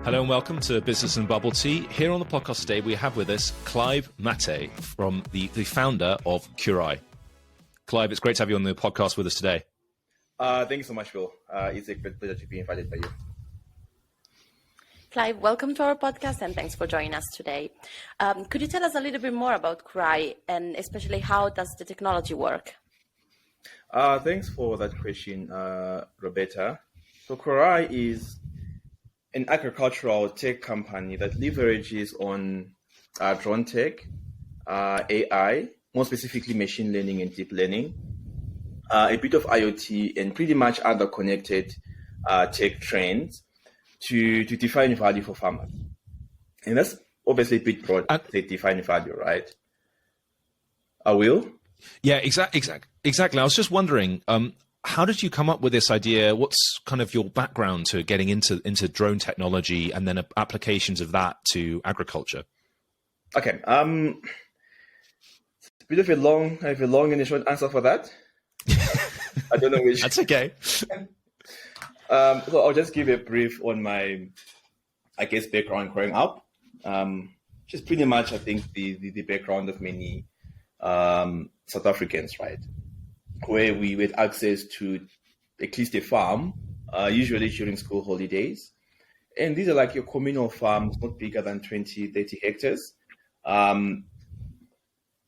Hello and welcome to Business and Bubble Tea. Here on the podcast today, we have with us Clive Mathe, from the founder of Kurai. Clive, it's great to have you on the podcast with us today. Thank you so much, Phil. It's a great pleasure to be invited by you. Clive, welcome to our podcast and thanks for joining us today. Could you tell us a little bit more about Kurai and especially how does the technology work? Thanks for that question, Roberta. So Kurai is an agricultural tech company that leverages on drone tech, AI, more specifically machine learning and deep learning, a bit of IoT, and pretty much other connected tech trends to define value for farmers. And that's obviously a bit broad, they define value, right? I will? Yeah, exactly. I was just wondering, how did you come up with this idea? What's kind of your background to getting into drone technology and then applications of that to agriculture? Okay. It's a bit of a long and a short answer for that. I don't know which. That's okay. So I'll just give a brief on my, background growing up. Just pretty much, I think, the background of many South Africans, right? Where we had access to at least a farm, usually during school holidays. And these are like your communal farms, not bigger than 20, 30 hectares. And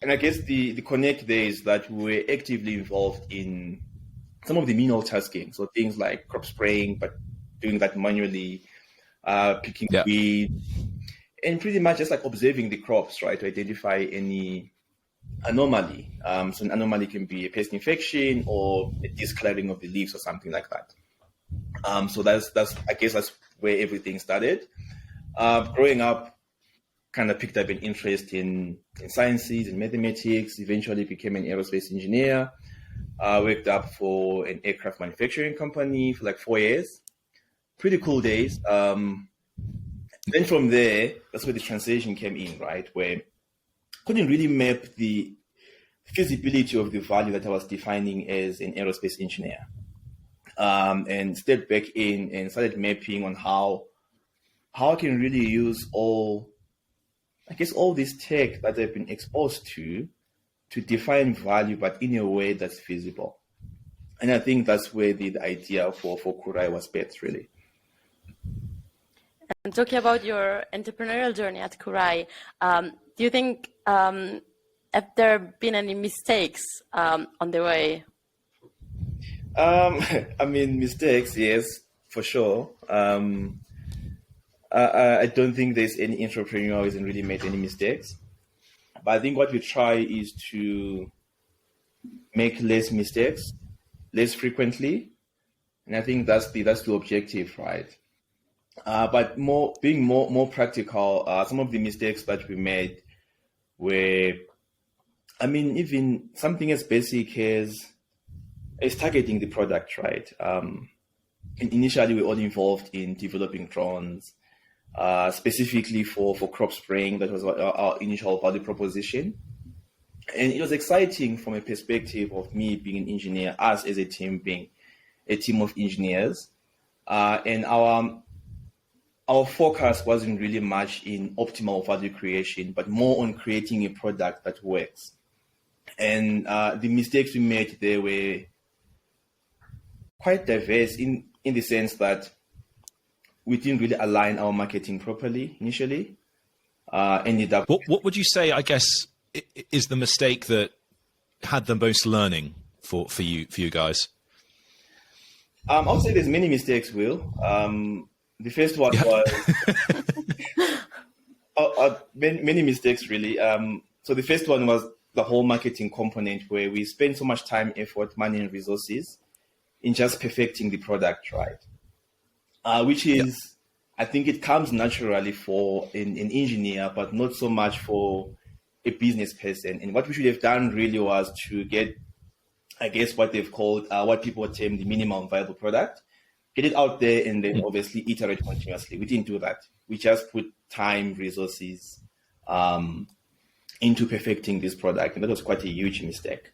I guess the connect there is that we were actively involved in some of the menial tasking. So things like crop spraying, but doing that manually, picking weeds, and pretty much just like observing the crops, right, to identify any anomaly. So an anomaly can be a pest infection or a discoloring of the leaves or something like that. So that's where everything started. Growing up, kind of picked up an interest in sciences and mathematics, eventually became an aerospace engineer. Worked up for an aircraft manufacturing company for like 4 years. Pretty cool days. Then from there, that's where the transition came in, right? Where couldn't really map the feasibility of the value that I was defining as an aerospace engineer. And stepped back in and started mapping on how I can really use all this tech that I've been exposed to define value, but in a way that's feasible. And I think that's where the idea for Kurai was birthed, really. And talking about your entrepreneurial journey at Kurai, do you think have there been any mistakes on the way? Mistakes, yes, for sure. I don't think there's any entrepreneur who hasn't really made any mistakes. But I think what we try is to make less mistakes, less frequently. And I think that's the objective, right? But being more practical, some of the mistakes that we made were, even something as basic as targeting the product, right? And initially, we were all involved in developing drones, specifically for crop spraying. That was our initial value proposition. And it was exciting from a perspective of me being an engineer, us as a team being a team of engineers. And our focus wasn't really much in optimal value creation, but more on creating a product that works. And the mistakes we made there were quite diverse in the sense that we didn't really align our marketing properly initially. Ended up. What would you say, I guess, is the mistake that had the most learning for you guys? I would say there's many mistakes, Will. The first one was many mistakes, really. So the first one was the whole marketing component, where we spend so much time, effort, money, and resources in just perfecting the product, right? Which is, I think it comes naturally for an engineer, but not so much for a business person. And what we should have done really was to get, I guess, what they've called, what people term the minimum viable product, get it out there, and then obviously iterate continuously. We didn't do that. We just put time, resources into perfecting this product. And that was quite a huge mistake.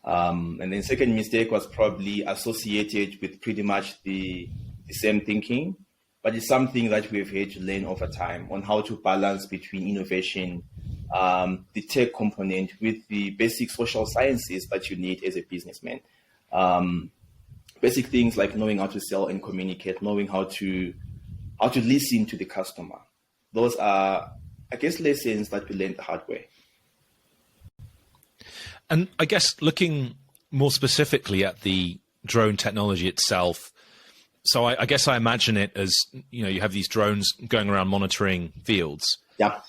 And then second mistake was probably associated with pretty much the same thinking, but it's something that we've had to learn over time on how to balance between innovation, the tech component with the basic social sciences that you need as a businessman. Basic things like knowing how to sell and communicate, knowing how to listen to the customer. Those are, I guess, lessons that we learned the hard way. And I guess looking more specifically at the drone technology itself, so I guess I imagine it as, you have these drones going around monitoring fields. Yeah.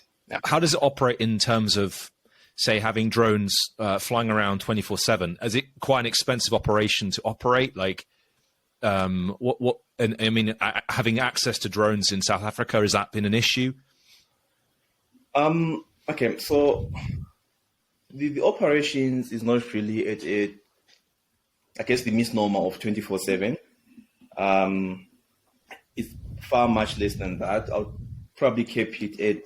How does it operate in terms of, say, having drones flying around 24/7? Is it quite an expensive operation to operate? Like, and I mean, having access to drones in South Africa, has that been an issue? Okay, so the operations is not really at I guess the misnomer of 24/7. It's far much less than that. I'll probably keep it at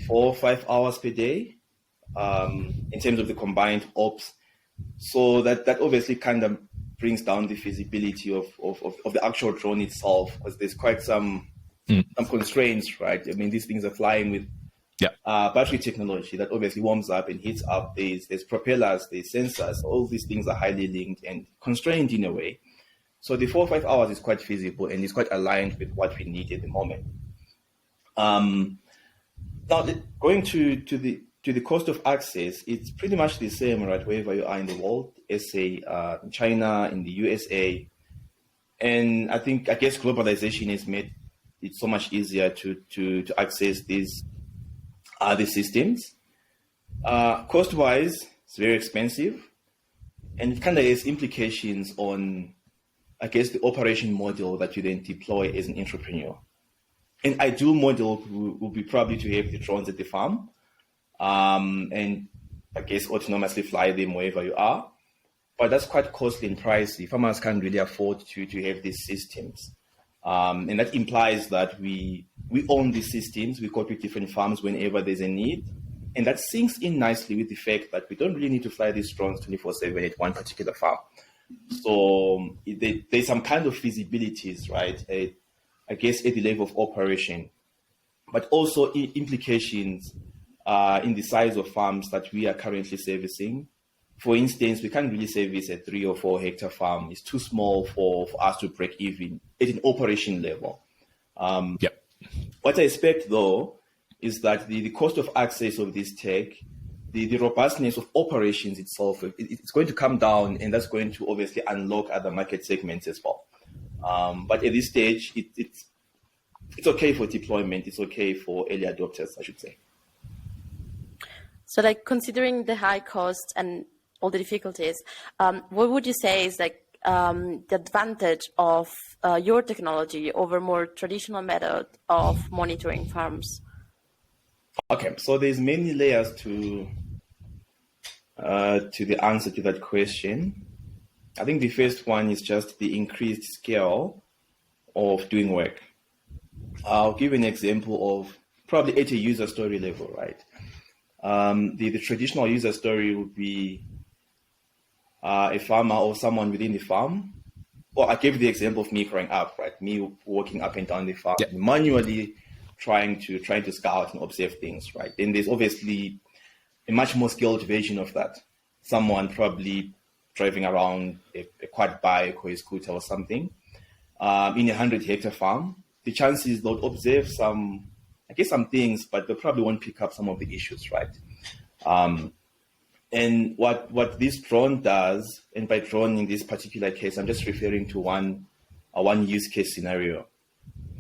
4 or 5 hours per day in terms of the combined ops. So that obviously kind of brings down the feasibility of the actual drone itself, because there's quite some constraints, right? I mean, these things are flying with battery technology that obviously warms up and heats up. There's propellers, there's sensors. All these things are highly linked and constrained in a way. So the 4 or 5 hours is quite feasible and is quite aligned with what we need at the moment. Now, going to the cost of access, it's pretty much the same, right, wherever you are in the world, say in China, in the USA. And I guess globalization has made it so much easier to access these systems. Cost-wise, it's very expensive, and it kind of has implications on, I guess, the operation model that you then deploy as an entrepreneur. An ideal model will be probably to have the drones at the farm, and I guess autonomously fly them wherever you are. But that's quite costly and pricey. Farmers can't really afford to have these systems. And that implies that we own the systems, we copy different farms whenever there's a need. And that sinks in nicely with the fact that we don't really need to fly these drones 24/7 at one particular farm. So there's some kind of feasibilities, right? I guess at the level of operation, but also implications in the size of farms that we are currently servicing. For instance, we can't really service a 3 or 4 hectare farm. It's too small for us to break even at an operation level. What I expect, though, is that the cost of access of this tech, the robustness of operations itself, it's going to come down, and that's going to obviously unlock other market segments as well. But at this stage, it's okay for deployment. It's okay for early adopters, I should say. So, like, considering the high cost and all the difficulties, what would you say is like the advantage of your technology over more traditional method of monitoring farms? Okay, so there's many layers to the answer to that question. I think the first one is just the increased scale of doing work. I'll give an example of probably at a user story level, right? The traditional user story would be a farmer or someone within the farm. Well, I gave the example of me growing up, right? Me walking up and down the farm, manually trying to scout and observe things, right? Then there's obviously a much more skilled version of that. Someone probably driving around a quad bike or a scooter or something in a 100-hectare farm. The chances they'll observe some things, but they probably won't pick up some of the issues, right? And what this drone does, and by drone in this particular case, I'm just referring to one use case scenario.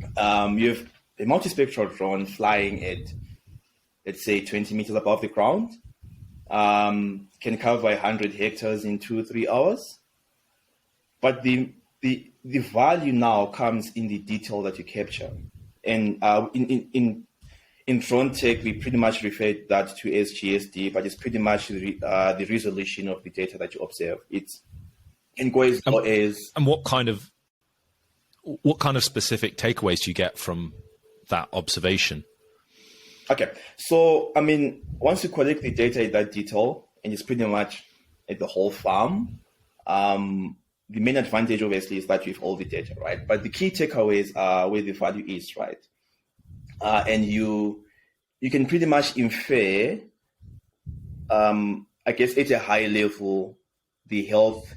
You have a multispectral drone flying at, let's say, 20 meters above the ground, can cover 100 hectares in 2-3 hours. But the value now comes in the detail that you capture. And in drone tech, we pretty much refer that to as GSD, but it's pretty much the resolution of the data that you observe. It can go as low as. And what kind of specific takeaways do you get from that observation? Okay, so I mean, once you collect the data in that detail, and it's pretty much at the whole farm, the main advantage, obviously, is that you have all the data, right? But the key takeaways are where the value is, right? And you can pretty much infer, I guess, at a high level, the health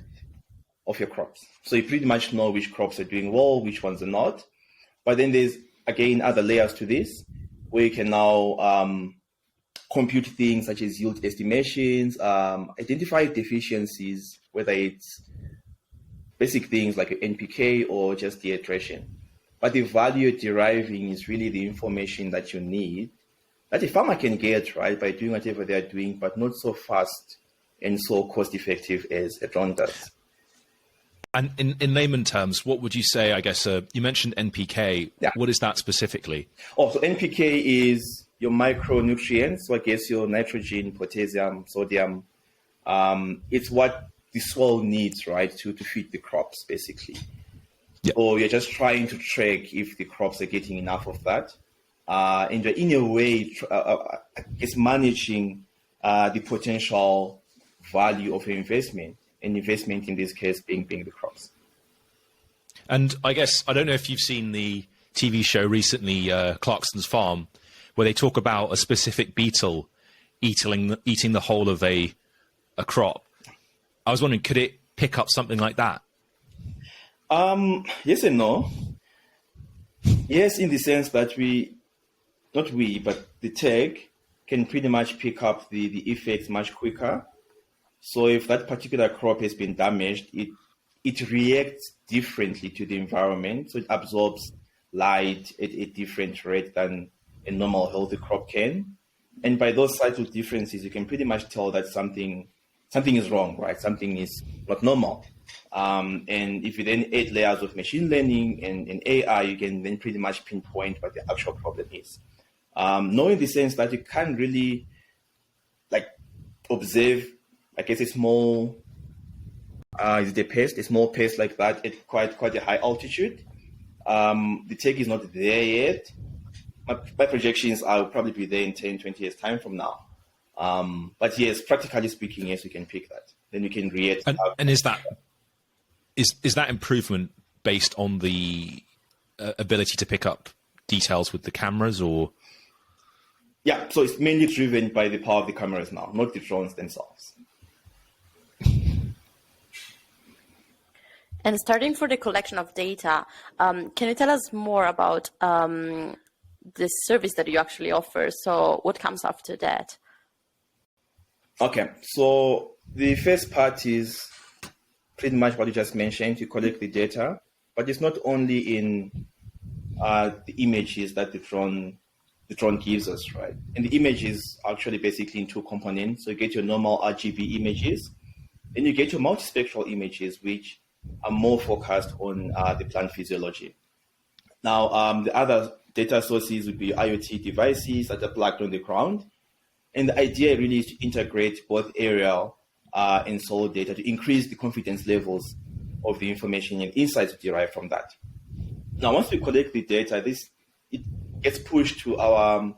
of your crops. So you pretty much know which crops are doing well, which ones are not. But then there's, again, other layers to this, where you can now compute things such as yield estimations, identify deficiencies, whether it's basic things like NPK or just the attrition. But the value you're deriving is really the information that you need, that a farmer can get, right, by doing whatever they're doing, but not so fast and so cost effective as a drone does. And in layman terms, what would you say, I guess, you mentioned NPK. Yeah. What is that specifically? Oh, so NPK is your micronutrients, so I guess your nitrogen, potassium, sodium. It's what the soil needs, right, to feed the crops, basically. Yeah. Or you're just trying to track if the crops are getting enough of that. And you're, in a way, I guess, managing the potential value of your investment, and investment in this case being the crops. And I guess, I don't know if you've seen the TV show recently, Clarkson's Farm, where they talk about a specific beetle eating the whole of a crop. I was wondering, could it pick up something like that? Yes and no. Yes, in the sense that but the tech can pretty much pick up the effects much quicker. So if that particular crop has been damaged, it reacts differently to the environment. So it absorbs light at a different rate than a normal healthy crop can. And by those subtle differences, you can pretty much tell that something is wrong, right? Something is not normal. And if you then add layers of machine learning and AI, you can then pretty much pinpoint what the actual problem is. Knowing the sense that you can't really observe, I guess, a small pest like that at quite a high altitude. The tech is not there yet. My projections are probably be there in 10, 20 years time from now. But yes, practically speaking, yes, we can pick that. Then we can react. And is that improvement based on the ability to pick up details with the cameras, or? Yeah, so it's mainly driven by the power of the cameras now, not the drones themselves. And starting for the collection of data, can you tell us more about the service that you actually offer? So what comes after that? Okay, so the first part is pretty much what you just mentioned. You collect the data, but it's not only in the images that the drone gives us, right? And the image is actually basically in two components. So you get your normal RGB images, and you get your multispectral images, which are more focused on the plant physiology. Now, the other data sources would be IoT devices that are plugged on the ground. And the idea really is to integrate both aerial and soil data to increase the confidence levels of the information and insights derived from that. Now, once we collect the data, it gets pushed to our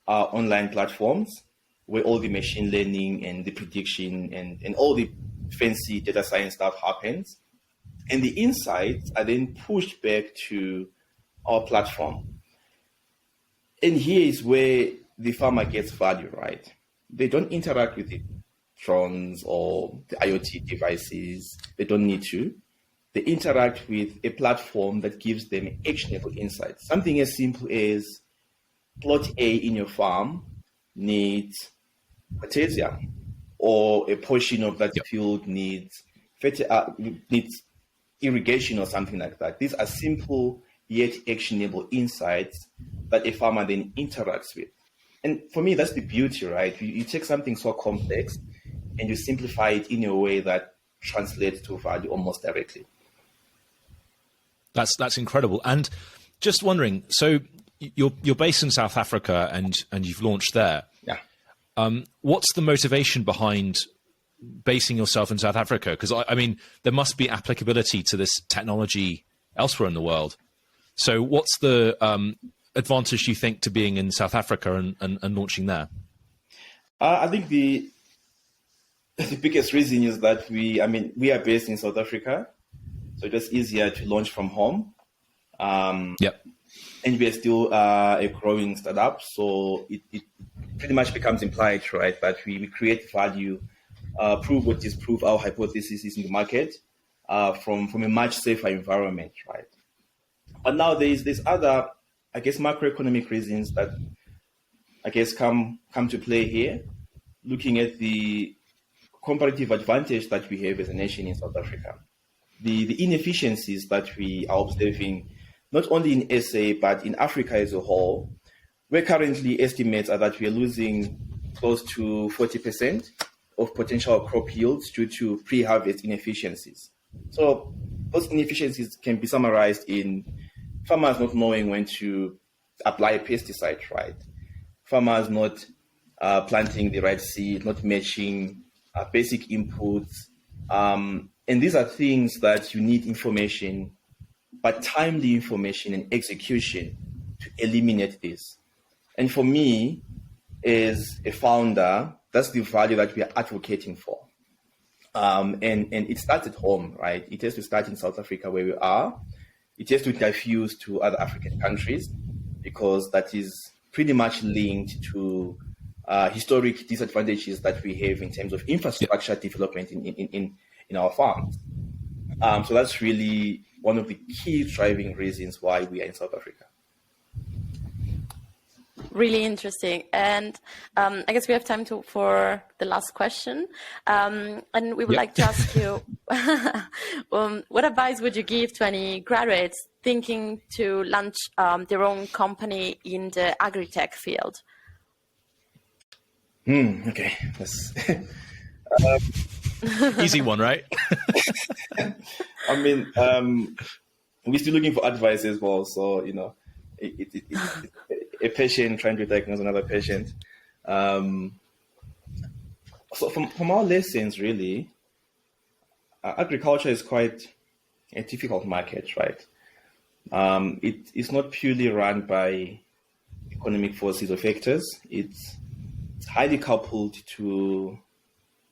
online platforms where all the machine learning and the prediction and all the fancy data science stuff happens. And the insights are then pushed back to our platform. And here is where the farmer gets value, right? They don't interact with the drones or the IoT devices. They don't need to. They interact with a platform that gives them actionable insights. Something as simple as plot A in your farm needs potassium, or a portion of that field needs irrigation or something like that. These are simple yet actionable insights that a farmer then interacts with. And for me, that's the beauty, right? You take something so complex and you simplify it in a way that translates to value almost directly. That's incredible. And just wondering, so you're based in South Africa and you've launched there. Yeah. What's the motivation behind basing yourself in South Africa? Because I mean, there must be applicability to this technology elsewhere in the world. So what's the advantage you think to being in South Africa and launching there? I think the biggest reason is that we are based in South Africa. so it's easier to launch from home. Yep. And we are still a growing startup, so it pretty much becomes implied, right, that we create value, prove or disprove our hypothesis in the market from a much safer environment, right? But now there's other, I guess, macroeconomic reasons that I guess come to play here, looking at the comparative advantage that we have as a nation in South Africa. The inefficiencies that we are observing, not only in SA, but in Africa as a whole, where currently estimates are that we are losing close to 40% of potential crop yields due to pre-harvest inefficiencies. So those inefficiencies can be summarized in farmers not knowing when to apply a pesticide, right? Farmers not planting the right seed, not matching basic inputs. And these are things that you need information, but timely information and execution to eliminate this. And for me, as a founder, that's the value that we are advocating for. And it starts at home, right? It has to start in South Africa where we are. It has to diffuse to other African countries, because that is pretty much linked to historic disadvantages that we have in terms of infrastructure development in our farms. So that's really one of the key driving reasons why we are in South Africa. Really interesting. And I guess we have time for the last question. And we would like to ask you, what advice would you give to any graduates thinking to launch their own company in the AgriTech field? Okay. That's Easy one, right? I mean, we're still looking for advice as well. So, you know, a patient trying to diagnose another patient. So from our lessons, really, agriculture is quite a difficult market, right? It's not purely run by economic forces or factors. It's highly coupled to,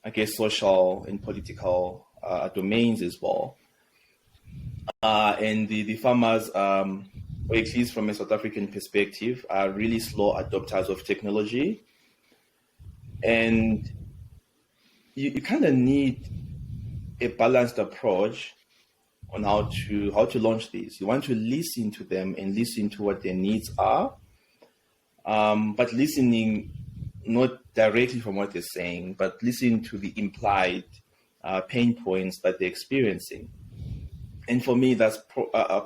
I guess, social and political domains as well. And the farmers, or at least from a South African perspective, are really slow adopters of technology. And you kind of need a balanced approach on how to launch these. You want to listen to them and listen to what their needs are, but listening not directly from what they're saying, but listening to the implied pain points that they're experiencing. And for me, that's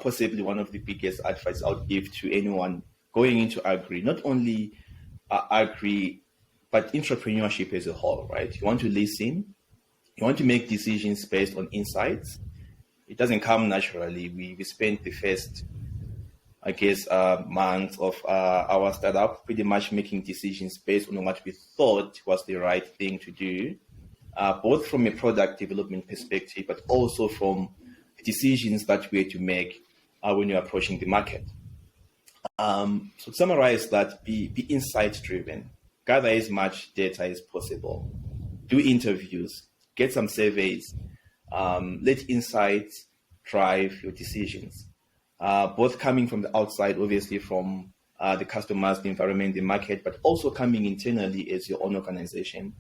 possibly one of the biggest advice I would give to anyone going into agri, not only agri, but entrepreneurship as a whole, right? You want to listen, you want to make decisions based on insights. It doesn't come naturally. We spent the first, I guess, months of our startup pretty much making decisions based on what we thought was the right thing to do, both from a product development perspective, but also from decisions that we had to make when you're approaching the market. So to summarize that, be insight driven, gather as much data as possible, do interviews, get some surveys, let insights drive your decisions, both coming from the outside, obviously from the customers, the environment, the market, but also coming internally as your own organization.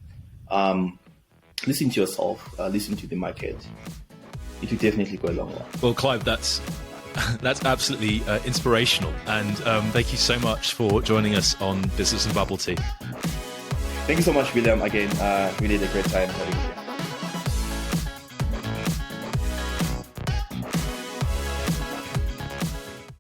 Listen to yourself, listen to the market. It will definitely go a long way. Well, Clive, that's absolutely inspirational. And thank you so much for joining us on Business and Bubble Tea. Thank you so much, William. Again, really had a great time having you here.